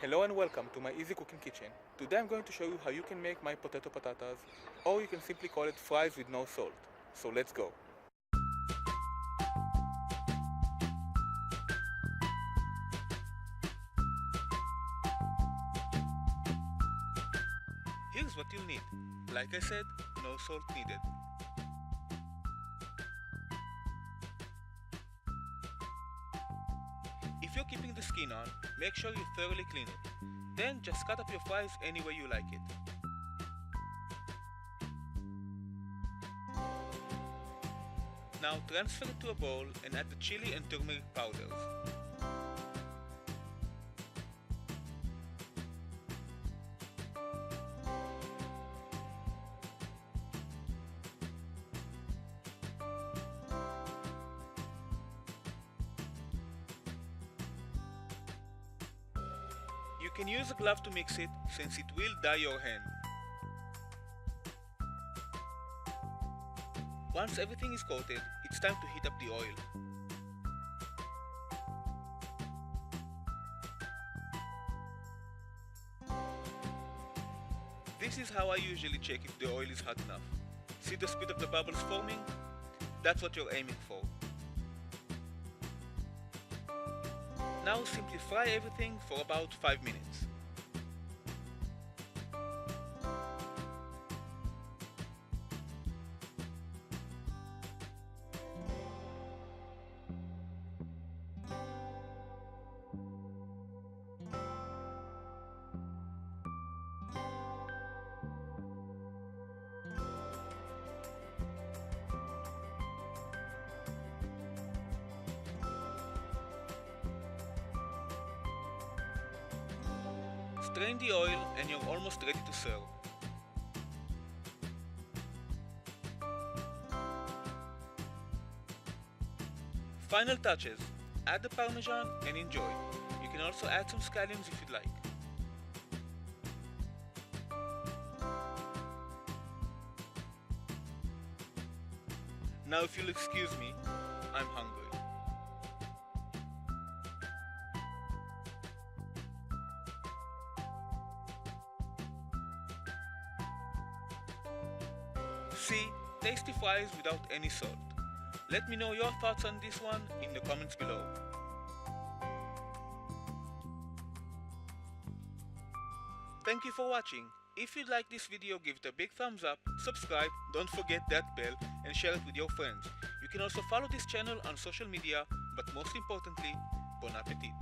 Hello and welcome to my easy cooking kitchen. Today I'm going to show you how you can make my potato patatas, or you can simply call it fries with no salt. So let's go. Here's what you'll need. Like I said, no salt needed. If you're keeping the skin on, make sure you thoroughly clean it. Then just cut up your fries any way you like it. Now transfer it to a bowl and add the chili and turmeric powders. You can use a glove to mix it since it will dye your hand. Once everything is coated, it's time to heat up the oil. This is how I usually check if the oil is hot enough. See the speed of the bubbles forming? That's what you're aiming for. Now simply fry everything for about 5 minutes. Strain the oil and you're almost ready to serve. Final touches. Add the parmesan and enjoy. You can also add some scallions if you'd like. Now if you'll excuse me, I'm hungry. See, tasty fries without any salt. Let me know your thoughts on this one in the comments below. Thank you for watching. If you like this video, give it a big thumbs up, subscribe, don't forget that bell, and share it with your friends. You can also follow this channel on social media, but most importantly, bon appetit!